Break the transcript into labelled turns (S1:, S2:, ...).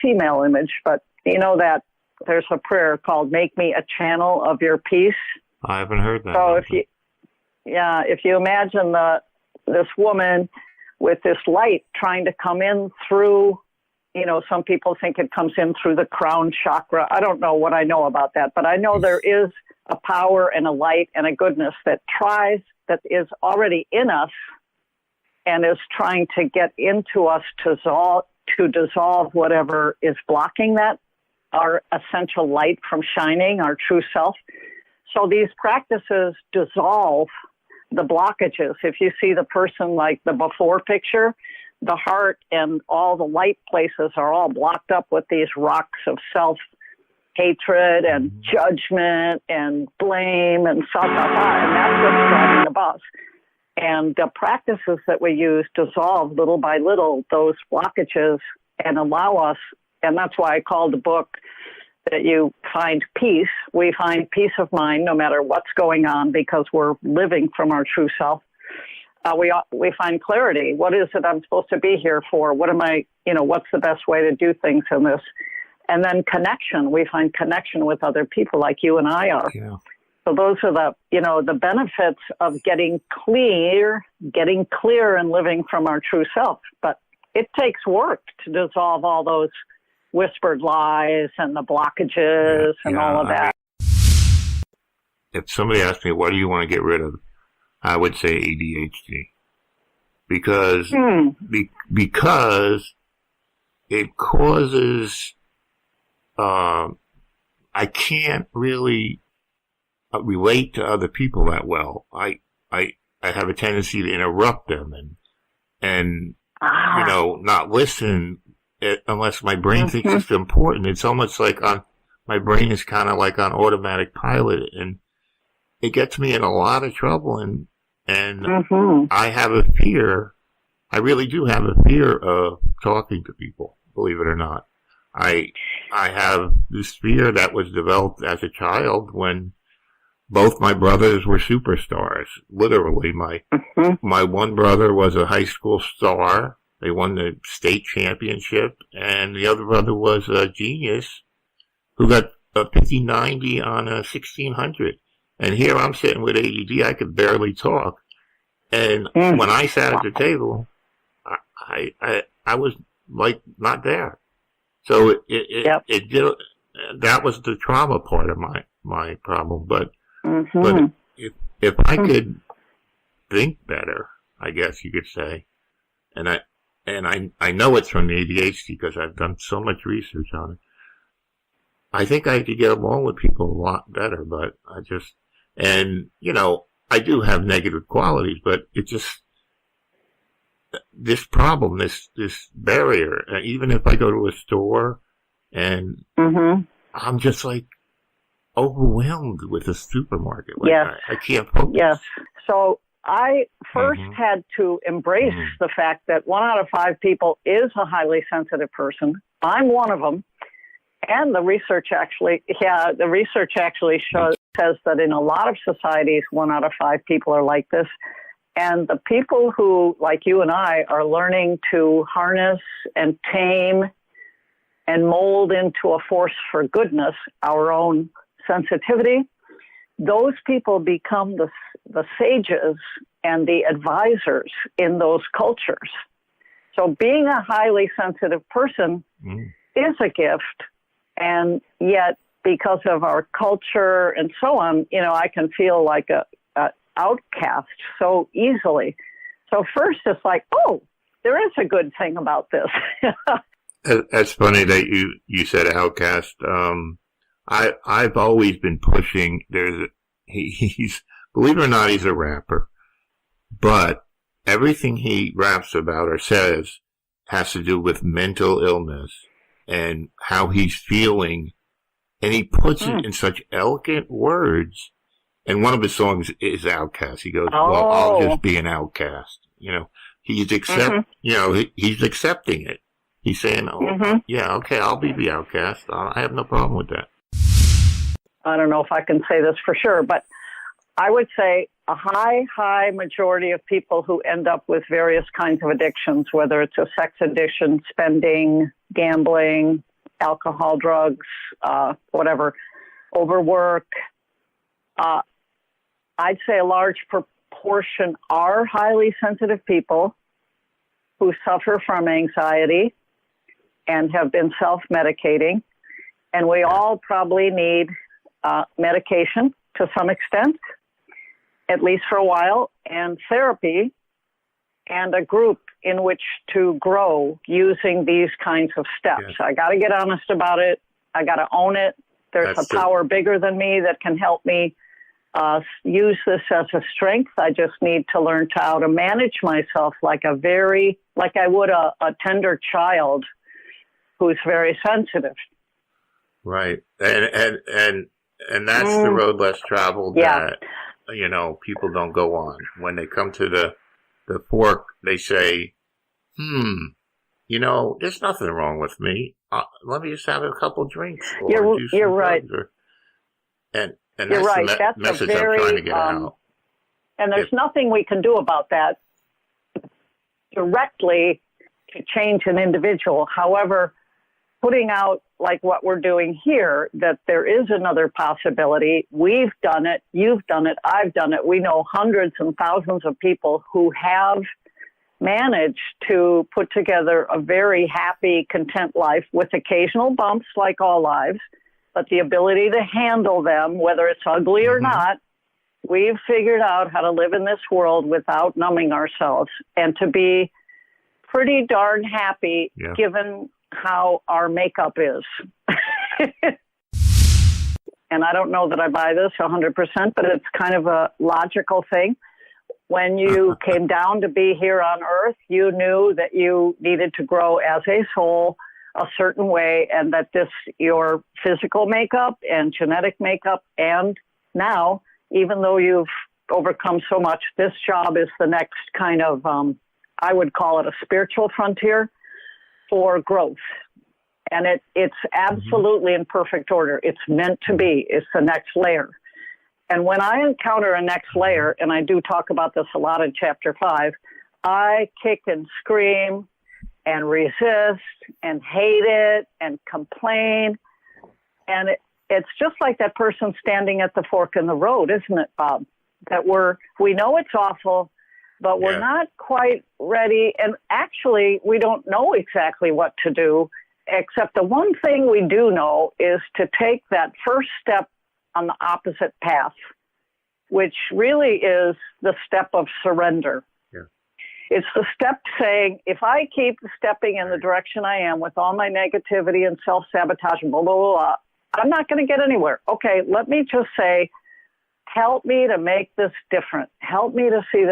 S1: female image, but you know that there's a prayer called "Make me a channel of your peace."
S2: I haven't heard that.
S1: So if you imagine this woman with this light trying to come in through, some people think it comes in through the crown chakra. I don't know what I know about that, but I know there is a power and a light and a goodness that is already in us and is trying to get into us to dissolve whatever is blocking that, our essential light from shining, our true self. So these practices dissolve the blockages. If you see the person like the before picture, the heart and all the light places are all blocked up with these rocks of self-hatred and judgment and blame and and that's what's driving the bus. And the practices that we use dissolve little by little those blockages and allow us, and that's why I called the book that you find peace. We find peace of mind no matter what's going on because we're living from our true self. We find clarity. What is it I'm supposed to be here for? What am I, what's the best way to do things in this? And then connection. We find connection with other people like you and I are.
S2: Yeah.
S1: So those are the benefits of getting clear and living from our true self. But it takes work to dissolve all those whispered lies and the blockages and all of that.
S2: If somebody asked me, what do you want to get rid of? I would say ADHD. Because it causes, I can't really relate to other people that well. I have a tendency to interrupt them and not listen unless my brain thinks it's important. It's almost like my brain is kind of like on automatic pilot, and it gets me in a lot of trouble. And I have a fear. I really do have a fear of talking to people, believe it or not. I have this fear that was developed as a child when both my brothers were superstars. Literally, my one brother was a high school star. They won the state championship, and the other brother was a genius who got a 50-90 on a 1600. And here I'm sitting with ADD. I could barely talk. And when I sat at the table, I was like not there. So it did. That was the trauma part of my problem. But if I could think better, I guess you could say, and I know it's from the ADHD because I've done so much research on it. I think I could get along with people a lot better, but I do have negative qualities, but it just, this problem, this barrier, even if I go to a store and I'm just like overwhelmed with a supermarket. Like I can't focus.
S1: Yes. So I first had to embrace the fact that 1 out of 5 people is a highly sensitive person. I'm one of them. And the research actually says that in a lot of societies, 1 out of 5 people are like this. And the people who, like you and I, are learning to harness and tame and mold into a force for goodness our own sensitivity, those people become the sages and the advisors in those cultures. So being a highly sensitive person is a gift. And yet, because of our culture and so on, I can feel like a outcast so easily. So first it's like, oh, there is a good thing about this.
S2: That's funny that you said outcast. I've always been pushing. He's believe it or not, he's a rapper, but everything he raps about or says has to do with mental illness and how he's feeling, and he puts it in such elegant words. And one of his songs is Outcast. He goes, well, I'll just be an outcast. He's he's accepting it. He's saying, yeah, okay, I'll be the outcast. I have no problem with that.
S1: I don't know if I can say this for sure, but I would say a high majority of people who end up with various kinds of addictions, whether it's a sex addiction, spending, gambling, alcohol, drugs, whatever, overwork. I'd say a large proportion are highly sensitive people who suffer from anxiety and have been self-medicating. And we all probably need medication to some extent, at least for a while, and therapy and a group in which to grow using these kinds of steps.
S2: Yes.
S1: I got to get honest about it. I got to own it. There's a power bigger than me that can help me use this as a strength. I just need to learn how to manage myself like I would a tender child who's very sensitive.
S2: Right. And that's the road less traveled that, people don't go on. When they come to the fork, they say, there's nothing wrong with me. Let me just have a couple drinks. Or
S1: you're right.
S2: And that's
S1: you're right.
S2: the message I'm trying to get out.
S1: And there's nothing we can do about that directly to change an individual. However, putting out like what we're doing here, that there is another possibility. We've done it. You've done it. I've done it. We know hundreds and thousands of people who have managed to put together a very happy, content life with occasional bumps like all lives, but the ability to handle them, whether it's ugly or not. We've figured out how to live in this world without numbing ourselves and to be pretty darn happy given how our makeup is. And I don't know that I buy this 100%, but it's kind of a logical thing. When you came down to be here on Earth, you knew that you needed to grow as a soul a certain way, and that your physical makeup and genetic makeup, and now, even though you've overcome so much, this job is the next kind of, I would call it a spiritual frontier for growth. And it's absolutely in perfect order. It's meant to be. It's the next layer. And when I encounter a next layer, and I do talk about this a lot in Chapter 5, I kick and scream and resist and hate it and complain. And it's just like that person standing at the fork in the road, isn't it, Bob? That we know it's awful, but we're not quite ready. And actually, we don't know exactly what to do, except the one thing we do know is to take that first step on the opposite path, which really is the step of surrender. Yeah. It's the step saying, if I keep stepping in the direction I am with all my negativity and self-sabotage and blah, blah, blah, blah, I'm not going to get anywhere. Okay, let me just say, help me to make this different. Help me to see